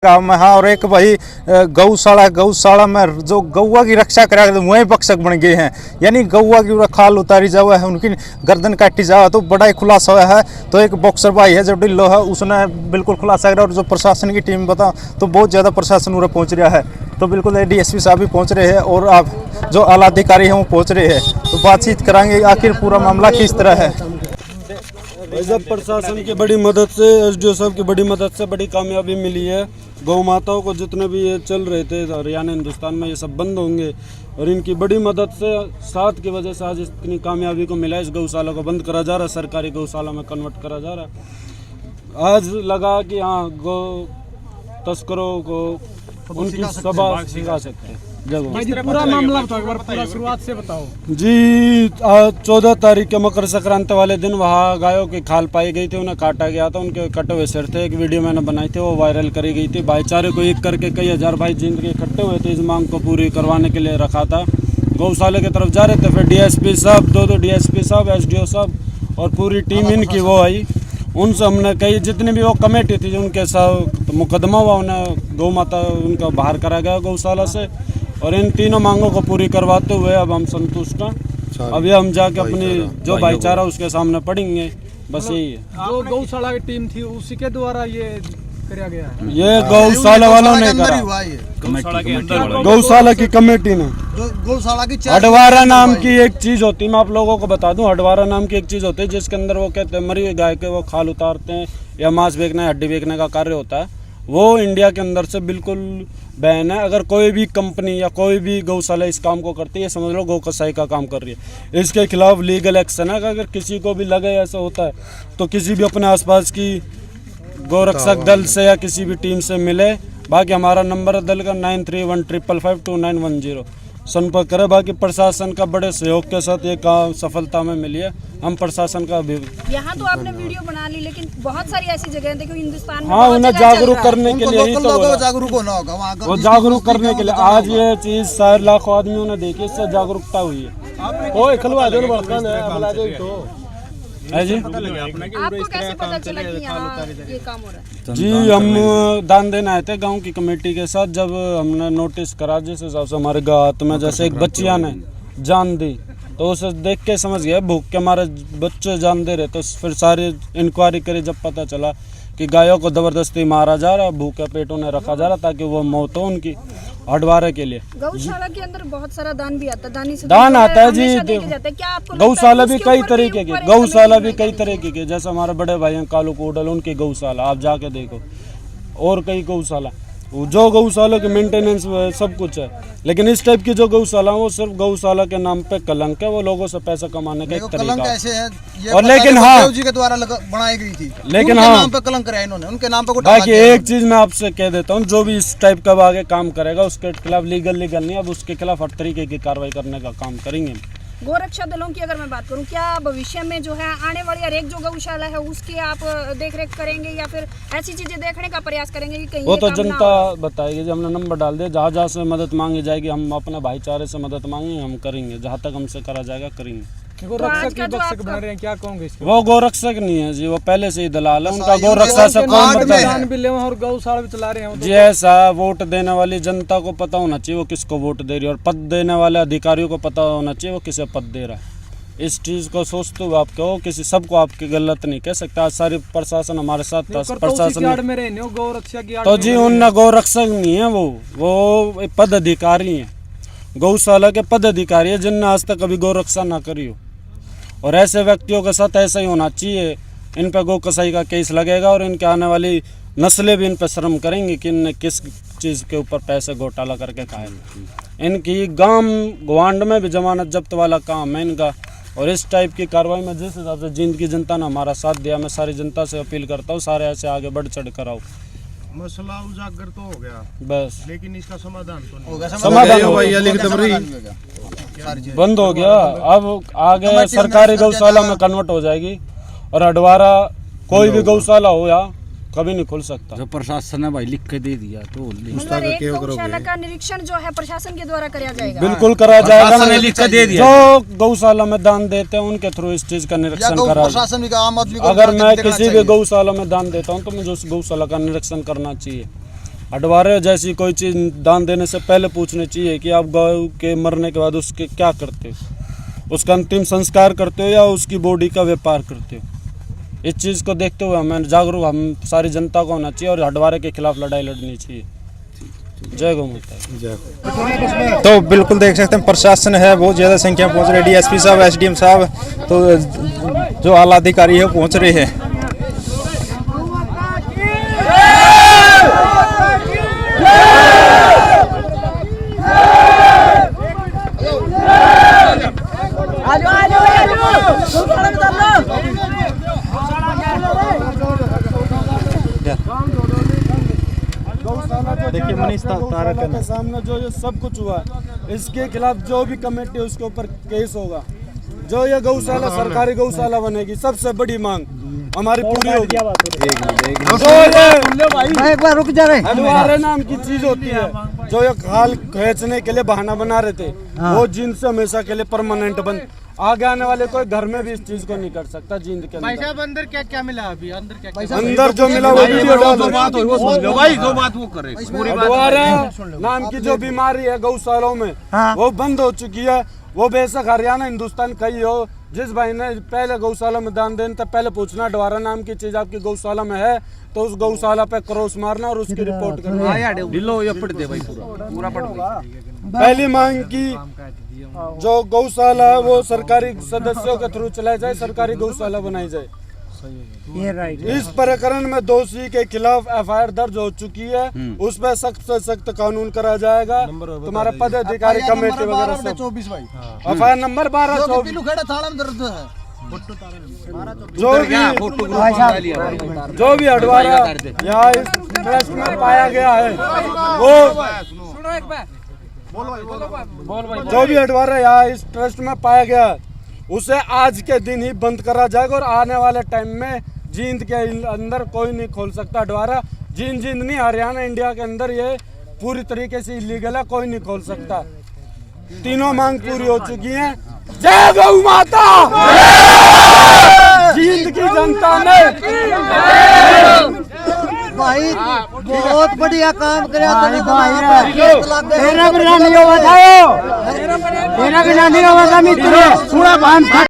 गाँव में। हाँ, और एक भाई गौशाला में जो गौवा की रक्षा करा वही बख्शक बन गए हैं, यानी गौवा की खाल उतारी जावा है, उनकी गर्दन काटी जावा, तो बड़ा ही खुलासा हुआ है। तो एक बॉक्सर भाई है जो ढिल्लो है, उसने बिल्कुल खुलासा करा। और जो प्रशासन की टीम बता तो बहुत ज़्यादा प्रशासन उन्हें पहुँच रहा है, तो बिल्कुल DSP साहब भी पहुँच रहे हैं और आप जो आला अधिकारी हैं वो पहुँच रहे हैं, तो बातचीत कराएंगे आखिर पूरा मामला किस तरह है। जब प्रशासन की बड़ी मदद से, SDO साहब की बड़ी मदद से बड़ी कामयाबी मिली है। गौ माताओं को जितने भी ये चल रहे थे हरियाणा हिंदुस्तान में, ये सब बंद होंगे और इनकी बड़ी मदद से साथ की वजह से आज इतनी कामयाबी को मिला। इस गौशाला को बंद करा जा रहा है, सरकारी गौशाला में कन्वर्ट करा जा रहा है। आज लगा कि हाँ, गौ तस्करों को उनकी सभा सिखा सकते हैं। पूरा मामला बताओ, एक बार पूरा शुरुआत से बताओ जी। 14 तारीख के मकर संक्रांति वाले दिन वहाँ गायों की खाल पाई गई थी, उन्हें काटा गया था, उनके कटे हुए सिर थे। एक वीडियो मैंने बनाई थी, वो वायरल करी गई थी। भाईचारे को एक करके कई हजार भाई जिनके इकट्ठे हुए थे, इस मांग को पूरी करवाने के लिए रखा था। गौशाले की तरफ जा रहे थे, फिर DSP साहब, दो DSP साहब, SDO साहब और पूरी टीम इनकी वो आई। उनसे हमने कई जितनी भी वो कमेटी थी उनके साथ मुकदमा हुआ, उन्हें गौ माता उनका बाहर करा गया गौशाला से। और इन तीनों मांगों को पूरी करवाते हुए अब हम संतुष्ट हैं। अभी हम जाके अपनी जो भाईचारा उसके सामने पढ़ेंगे, बस यही है। जो गौशाला की टीम थी उसी के द्वारा ये कराया गया है। ये गौशाला वालों ने करा, गौशाला की कमेटी ने। गौशाला की हडवारा नाम की एक चीज होती है, मैं आप लोगों को बता दूं, हडवारा नाम की एक चीज होती है जिसके अंदर वो कहते हैं मरी हुई गाय के वो खाल उतारते हैं या मांस बेचना, हड्डी बेचने का कार्य होता है। वो इंडिया के अंदर से बिल्कुल बैन है। अगर कोई भी कंपनी या कोई भी गौशाला इस काम को करती है, समझ लो गौ कसाई का काम कर रही है। इसके खिलाफ लीगल एक्शन है। अगर किसी को भी लगे ऐसा होता है तो किसी भी अपने आसपास की गौरक्षक दल से या किसी भी टीम से मिले। बाकी हमारा नंबर है दल का 9315552910, संपर्क करें। बाकी प्रशासन का बड़े सहयोग के साथ ये काम सफलता में मिली है। हम प्रशासन का भी यहाँ तो आपने वीडियो बना ली, लेकिन बहुत सारी ऐसी जगह देखो हिंदुस्तान में। हाँ, उन्हें जागरूक करने के लिए ही तो जागरूक होना होगा वहाँ का, वो जागरूक करने के लिए आज ये चीज 4 लाख आदमियों ने देखी, इससे जागरूकता हुई है। ओए खलवा दो बर्तन है, बुला दो तो है जी। आपको कैसे पता चला कि यहाँ ये काम हो रहा है? जी, हम दान देने आए थे गांव की कमेटी के साथ। जब हमने नोटिस करा जिस हिसाब से हमारे हाथ में जैसे एक बच्चिया ने जान दी, तो उसे देख के समझ गया भूख के हमारे बच्चे जान दे रहे। तो फिर सारी इंक्वायरी करी, जब पता चला कि गायों को जबरदस्ती मारा जा रहा, भूखे पेट उन्हें रखा जा रहा ताकि वो मौत हो उनकी हडवारे के लिए। गौशाला के अंदर बहुत सारा दान भी आता है, दान आता है जी। क्या आपको गौशाला भी कई तरीके की, गौशाला भी कई तरीके की, जैसे हमारे बड़े भाई हैं कालू कोडल, उनकी गौशाला आप जाके देखो, और कई गौशाला। जो गौशाला के मेंटेनेंस सब कुछ है, लेकिन इस टाइप की जो गौशाला वो सिर्फ गौशाला के नाम पे कलंक है, वो लोगों से पैसा कमाने का एक तरीका है। और लेकिन हाँ, जी के द्वारा बनाई गई थी, लेकिन हाँ, नाम पे कलंक कराया इन्होंने, उनके नाम पे। बाकी एक चीज मैं आपसे कह देता हूँ, जो भी इस टाइप का आगे काम करेगा उसके खिलाफ लीगल नहीं, अब उसके खिलाफ हर तरीके की कार्रवाई करने का काम करेंगे। गोरक्षा दलों की अगर मैं बात करूं, क्या भविष्य में जो है आने वाली हर एक जो गौशाला है उसकी आप देख रेख करेंगे या फिर ऐसी चीजें देखने का प्रयास करेंगे कि कहीं वो तो जनता बताएगी। जब हमने नंबर डाल दिया, जहाँ जहाँ से मदद मांगी जाएगी, हम अपने भाईचारे से मदद मांगेंगे, हम करेंगे, जहाँ तक हमसे करा जाएगा करेंगे। गोरक्षक बना रहे हैं, क्या कहोगे इसको? वो गोरक्षक नहीं है जी, वो पहले से ही दलाल है, उनका गोरक्षा से कोई मतलब नहीं और गौशाला भी चला रहे हैं जी। ऐसा वोट देने वाली जनता को पता होना चाहिए वो किसको वोट दे रही है, और पद देने वाले अधिकारियों को पता होना चाहिए वो किसे पद दे रहा है। इस चीज को सोचते हुए आप कहो, किसी सबको आपकी गलत नहीं कह सकता। आज सारी प्रशासन हमारे साथ था, प्रशासन तो जी उन गौरक्षक नहीं है, वो पद अधिकारी है, गौशाला के पद अधिकारी है, जिनने आज तक कभी गौरक्षा ना करी हो। और ऐसे व्यक्तियों के साथ ऐसा ही होना चाहिए। इन पर गौ कसाई का केस लगेगा और इनके आने वाली नस्लें भी इन पर शर्म करेंगी कि इनने किस चीज़ के ऊपर पैसे घोटाला करके खाए। इनकी गांव गवांड में भी जमानत जब्त वाला काम है इनका। और इस टाइप की कार्रवाई में जिस हिसाब से जींद की जनता ने हमारा साथ दिया, मैं सारी जनता से अपील करता हूँ, सारे ऐसे आगे बढ़ चढ़ कर आओ। मसला उजागर तो हो गया बस, लेकिन इसका समाधान तो नहीं होगा। समाधान बंद हो गया, अब आगे सरकारी गौशाला में कन्वर्ट हो जाएगी और हडवारा कोई भी गौशाला हो या कभी नहीं खुल सकता। जो प्रशासन ने भाई लिख के दे दिया तो गौशाला का निरीक्षण जो है प्रशासन के द्वारा कराया जाएगा। बिल्कुल करा जाएगा, लिख के दे दिया। जो गौशाला में दान देते हैं उनके थ्रू इस चीज का निरीक्षण करा। अगर मैं किसी भी गौशाला में दान देता हूँ तो मुझे उस गौशाला का निरीक्षण करना चाहिए। हटवारे जैसी कोई चीज़ दान देने से पहले पूछनी चाहिए कि आप गौ के मरने के बाद उसके क्या करते हो, उसका अंतिम संस्कार करते हो या उसकी बॉडी का व्यापार करते हो। इस चीज़ को देखते हुए हमें जागरूक हम सारी जनता को होना चाहिए और हटवारे के खिलाफ लड़ाई लड़नी चाहिए। जय गौ माता। तो बिल्कुल देख सकते हैं प्रशासन है बहुत ज़्यादा संख्या में पहुंच रही है, डीएसपी साहब, एसडीएम साहब, तो जो आला अधिकारी है पहुंच रहे हैं। देखिए मनीष तारक के सामने जो ये सब कुछ हुआ, इसके खिलाफ जो भी कमेटी है उसके ऊपर केस होगा। जो ये गौशाला सरकारी गौशाला बनेगी, सबसे बड़ी मांग हमारी पूरी होगी। एक बार रुक जा रहे हटवारे नाम की चीज होती है, जो ये खाल खींचने के लिए बहाना बना रहे थे, वो जींद से हमेशा के लिए परमानेंट बंद। आगे आने वाले कोई घर में भी इस चीज को नहीं कर सकता। जींद के अंदर साहब अंदर क्या क्या मिला अभी? अंदर क्या अंदर जो मिला वो वीडियो डालो। भाई जो बात वो करे हटवारे नाम की जो बीमारी है गौशालों में, वो बंद हो चुकी है। वो बेशक हरियाणा हिंदुस्तान कहीं हो, जिस भाई ने पहले गौशाला में दान देने तब पहले पूछना हटवारा नाम की चीज आपकी गौशाला में है तो उस गौशाला पे क्रॉस मारना और उसकी रिपोर्ट करना। ढिलो ये पढ़ दे भाई पूरा पढ़ दे। पहली मांग की जो गौशाला है वो सरकारी सदस्यों के थ्रू चलाई जाए, सरकारी गौशाला बनाई जाए। इस प्रकरण में दोषी के खिलाफ एफआईआर दर्ज हो चुकी है, उस पर सख्त से सख्त कानून करा जाएगा। तुम्हारा पदाधिकारी कमेटी वगैरह सब 24 भाई एफआईआर नंबर 1224 पिलू खेड़ा थाना में दर्द है। जो भी हटवारा यहाँ इस ट्रस्ट में पाया गया है वो जो भी हटवारा यहाँ इस ट्रस्ट में पाया गया है उसे आज के दिन ही बंद करा जाएगा और आने वाले टाइम में जींद के अंदर कोई नहीं खोल सकता हटवारा। जींद नहीं, हरियाणा इंडिया के अंदर ये पूरी तरीके से इलीगल है, कोई नहीं खोल सकता। तीनों मांग पूरी हो चुकी हैं। जय गौ माता। जींद की जनता ने भाई बहुत बढ़िया काम करे तेरा बिना नहीं होगा मित्र, थोड़ा